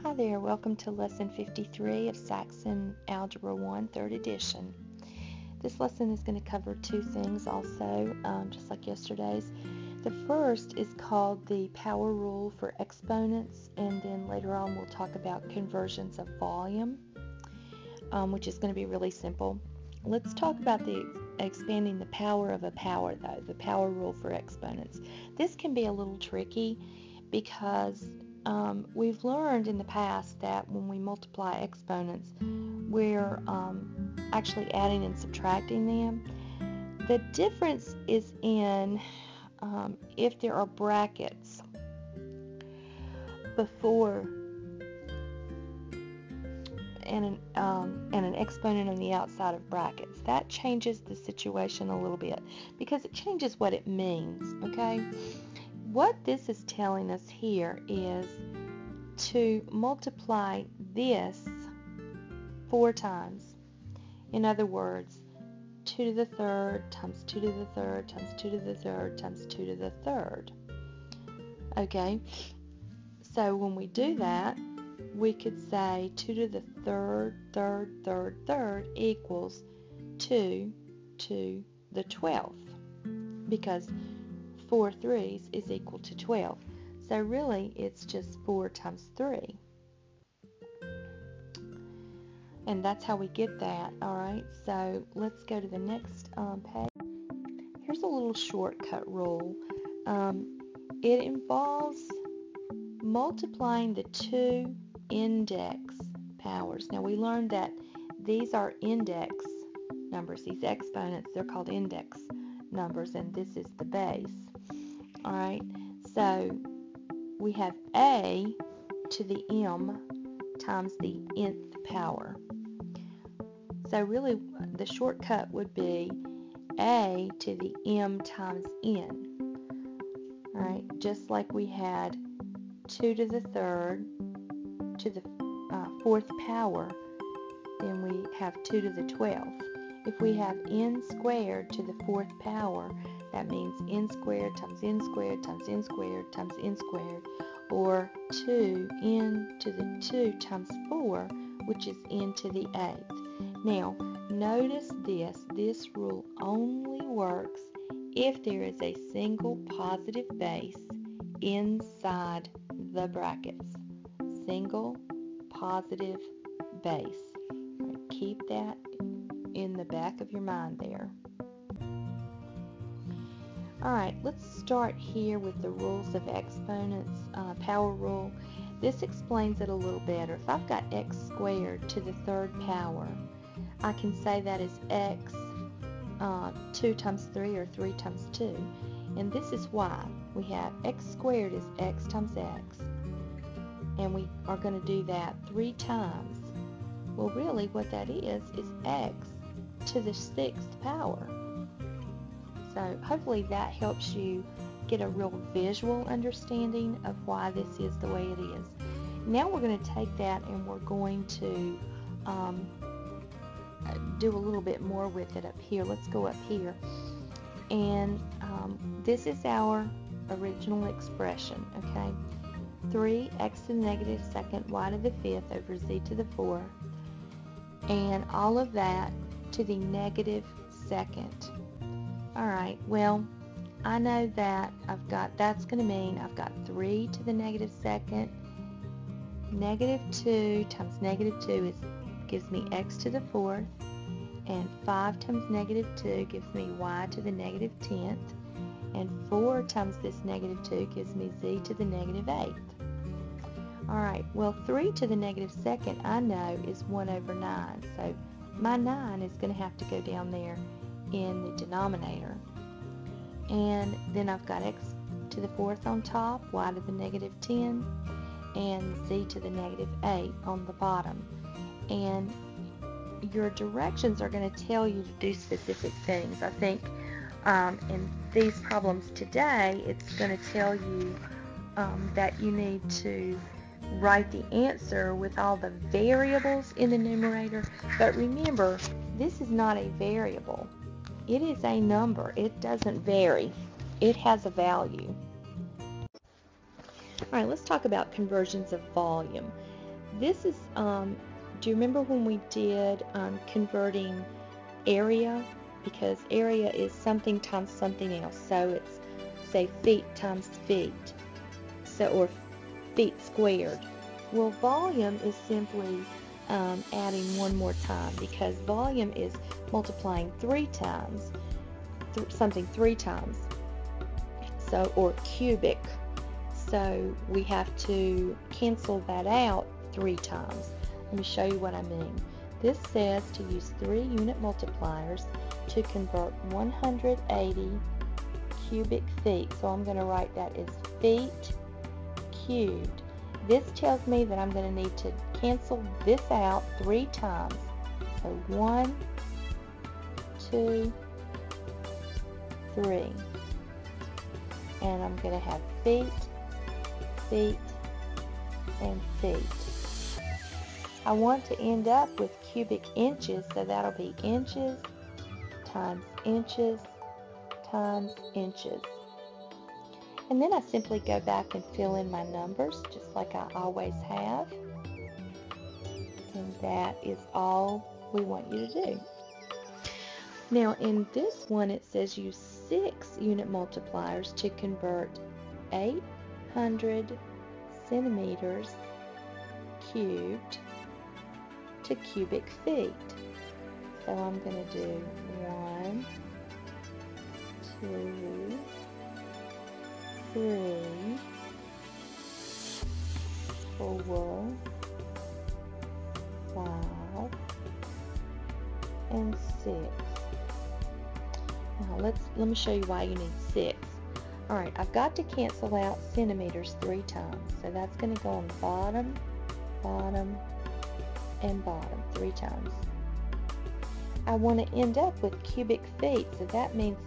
Hi there, welcome to Lesson 53 of Saxon Algebra 1, 3rd edition. This lesson is going to cover two things also, just like yesterday's. The first is called the power rule for exponents, and then later on we'll talk about conversions of volume, which is going to be really simple. Let's talk about the expanding the power of a power, though, the power rule for exponents. This can be a little tricky because we've learned in the past that when we multiply exponents, we're actually adding and subtracting them. The difference is in if there are brackets before and an exponent on the outside of brackets. That changes the situation a little bit because it changes what it means, okay? What this is telling us here is to multiply this 4 times. In other words, 2 to the third times 2 to the third times 2 to the third times 2 to the third. Okay, so when we do that, we could say 2 to the third equals 2 to the 12th, because 4 threes is equal to 12. So really, it's just 4 times 3. And that's how we get that, alright? So let's go to the next page. Here's a little shortcut rule. It involves multiplying the two index powers. Now we learned that these are index numbers. These exponents, they're called index numbers, and this is the base. Alright, so we have a to the m times the nth power. So really the shortcut would be a to the m times n. Alright, just like we had 2 to the third to the 4th power, then we have 2 to the 12th. If we have n squared to the 4th power, that means n squared times n squared times n squared times n squared, or 2n to the 2 times 4, which is n to the 8th. Now, notice this rule only works if there is a single positive base inside the brackets. Single positive base. Right, keep that in the back of your mind there. Alright, let's start here with the rules of exponents, power rule. This explains it a little better. If I've got x squared to the 3rd power, I can say that is x 2 times 3 or 3 times 2. And this is why. We have x squared is x times x. And we are going to do that 3 times. Well, really what that is x to the 6th power. So hopefully that helps you get a real visual understanding of why this is the way it is. Now we're going to take that and we're going to do a little bit more with it up here. Let's go up here. And this is our original expression, okay? 3x to the negative second, y to the 5th over z to the 4th. And all of that to the negative second. Alright, well, I know that that's going to mean I've got 3 to the negative second. Negative 2 times negative 2 gives me x to the 4th. And 5 times negative 2 gives me y to the negative 10th. And 4 times this negative 2 gives me z to the negative 8th. Alright, well, 3 to the negative second I know is 1 over 9. So my 9 is going to have to go down there in the denominator. And then I've got x to the 4th on top, y to the negative 10, and z to the negative 8 on the bottom. And your directions are going to tell you to do specific things. I think in these problems today, it's going to tell you that you need to write the answer with all the variables in the numerator. But remember, this is not a variable. It is a number. It doesn't vary. It has a value. All right, let's talk about conversions of volume. this is, do you remember when we did converting area? Because area is something times something else. So it's, say, feet times feet, so, or feet squared. Well, volume is simply adding one more time, because volume is multiplying three times, something three times, so, or cubic. So we have to cancel that out three times. Let me show you what I mean. This says to use 3 unit multipliers to convert 180 cubic feet. So I'm going to write that as feet cubed. This tells me that I'm going to need to cancel this out 3 times. So 1, 2, 3. And I'm going to have feet, feet, and feet. I want to end up with cubic inches, so that'll be inches times inches times inches. And then I simply go back and fill in my numbers just like I always have. And that is all we want you to do. Now in this one it says use 6 unit multipliers to convert 800 centimeters cubed to cubic feet. So I'm going to do 1, 2, 3, 4, 5, and 6. Now let me show you why you need 6. Alright, I've got to cancel out centimeters 3 times. So that's going to go on bottom, bottom, and bottom 3 times. I want to end up with cubic feet, so that means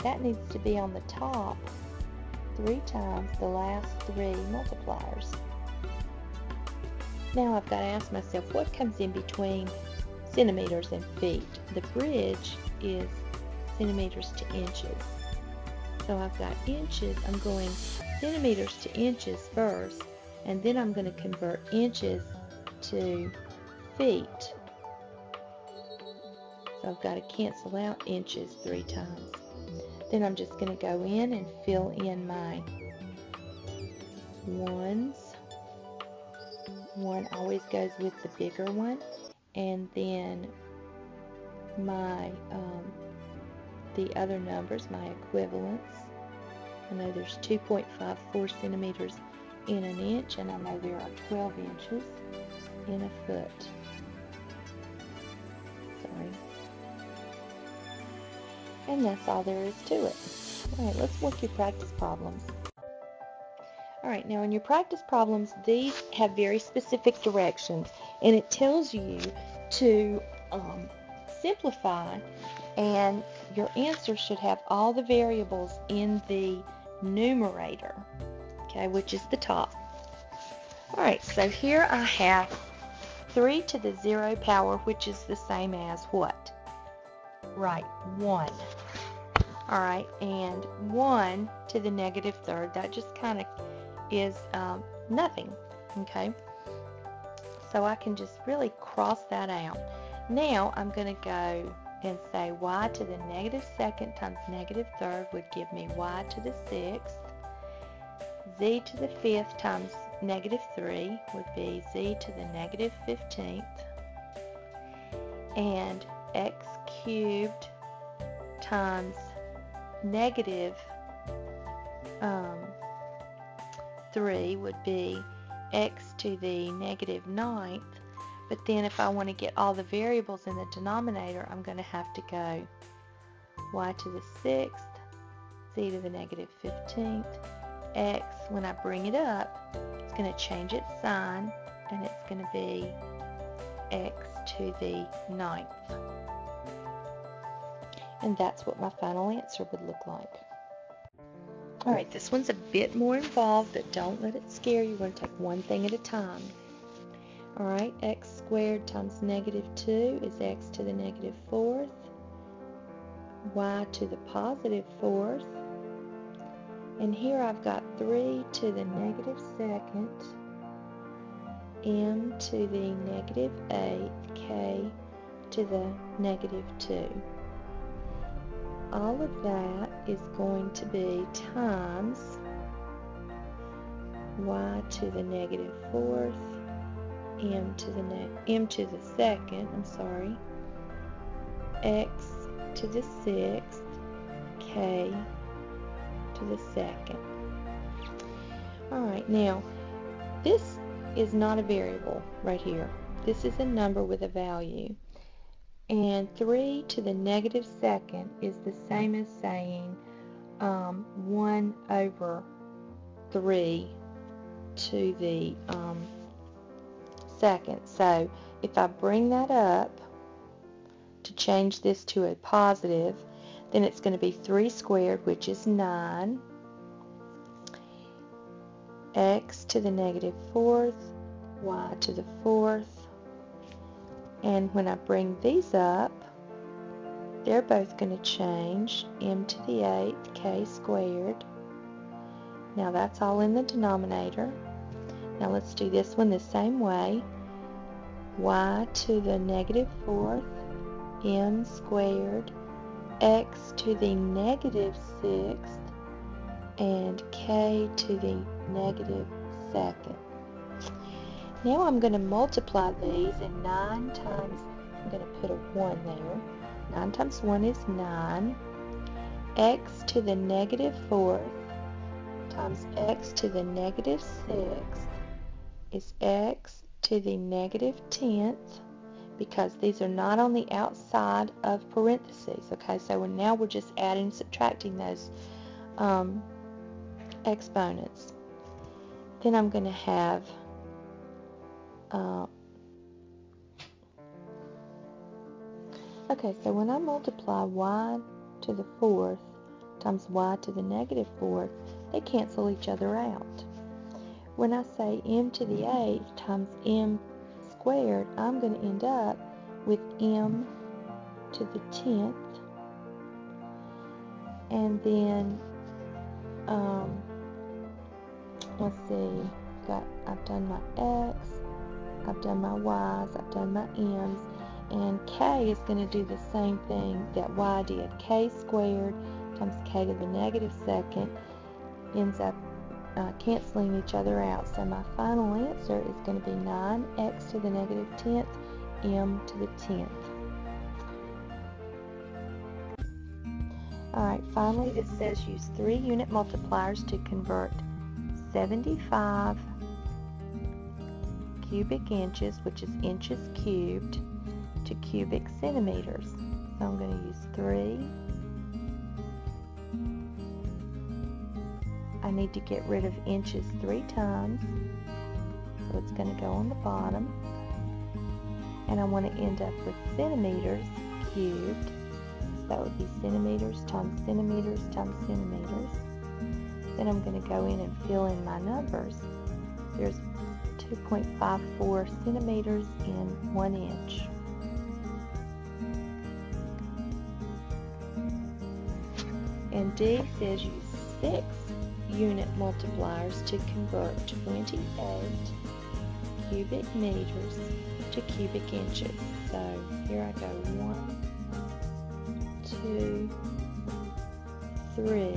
that needs to be on the top 3 times the last 3 multipliers. Now I've got to ask myself, what comes in between centimeters and feet? The bridge is centimeters to inches. So I've got inches, I'm going centimeters to inches first, and then I'm going to convert inches to feet. So I've got to cancel out inches 3 times. Then I'm just going to go in and fill in my ones. 1 always goes with the bigger one. And then my the other numbers, my equivalents. I know there's 2.54 centimeters in an inch, and I know there are 12 inches in a foot. Sorry. And that's all there is to it. Alright, let's look at your practice problems. Alright, now in your practice problems, these have very specific directions, and it tells you to simplify, and your answer should have all the variables in the numerator, okay, which is the top. Alright, so here I have 3 to the 0 power, which is the same as what? Right, 1. Alright, and 1 to the negative third, that just kind of is nothing, okay? So I can just really cross that out. Now I'm going to go and say y to the negative second times negative third would give me y to the sixth. Z to the fifth times negative 3 would be z to the negative 15th. And x cubed times negative 3 would be x to the negative 9th. But then if I want to get all the variables in the denominator, I'm going to have to go y to the 6th, z to the negative 15th, x, when I bring it up, it's going to change its sign, and it's going to be x to the 9th. And that's what my final answer would look like. Alright, this one's a bit more involved, but don't let it scare you. We're going to take one thing at a time. Alright, x squared times negative 2 is x to the negative 4th, y to the positive 4th, and here I've got 3 to the negative 2nd, m to the negative 8th, k to the negative 2. All of that is going to be times y to the negative 4th, m to the 2nd, x to the 6th, k to the 2nd. Alright, now this is not a variable right here. This is a number with a value. And 3 to the negative 2nd is the same as saying 1 over 3 to the 2nd. So if I bring that up to change this to a positive, then it's going to be 3 squared, which is 9, x to the negative 4th, y to the 4th, and when I bring these up, they're both going to change, m to the 8th, k squared. Now that's all in the denominator. Now let's do this one the same way. Y to the negative 4th, m squared, x to the negative 6th, and k to the negative 2nd. Now I'm going to multiply these, and 9 times, I'm going to put a 1 there. 9 times 1 is 9. X to the negative 4th times x to the negative 6th is x to the negative 10th, because these are not on the outside of parentheses. Okay, so now we're just adding and subtracting those exponents. Then I'm going to have okay, so when I multiply y to the 4th times y to the negative 4th, they cancel each other out. When I say m to the 8th times m squared, I'm going to end up with m to the 10th, and then let's see, I've done my x, I've done my y's, I've done my m's, and k is going to do the same thing that y did. K squared times k to the negative 2nd ends up canceling each other out. So my final answer is going to be 9x to the negative 10th, m to the 10th. Alright, finally it says use 3 unit multipliers to convert 75 cubic inches, which is inches cubed, to cubic centimeters. So I'm going to use 3. I need to get rid of inches 3 times, so it's going to go on the bottom. And I want to end up with centimeters cubed. So that would be centimeters times centimeters times centimeters. Then I'm going to go in and fill in my numbers. There's 2.54 centimeters in 1 inch. And D says use 6 unit multipliers to convert 28 cubic meters to cubic inches. So here I go, 1, 2, 3,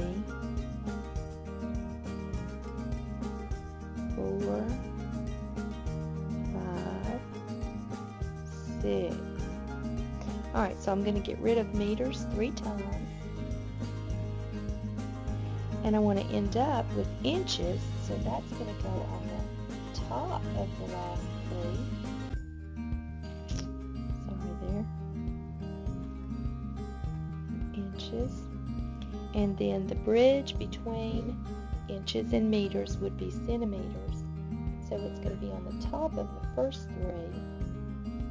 4, 5, 6. Alright, so I'm going to get rid of meters 3 times. And I want to end up with inches, so that's going to go on the top of the last 3. Sorry there. Inches. And then the bridge between inches and meters would be centimeters. So it's going to be on the top of the first 3,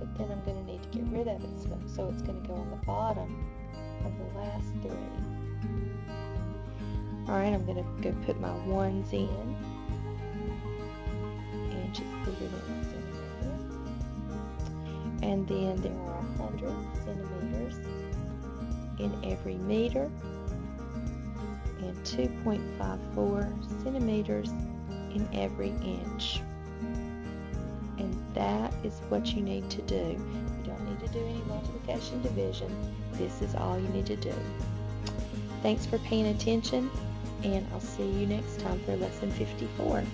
but then I'm going to need to get rid of it, so it's going to go on the bottom of the last 3. Alright, I'm going to go put my 1s in. Inches bigger than a centimeter. And then there are 100 centimeters in every meter, and 2.54 centimeters in every inch. And that is what you need to do. You don't need to do any multiplication division. This is all you need to do. Thanks for paying attention, and I'll see you next time for lesson 54.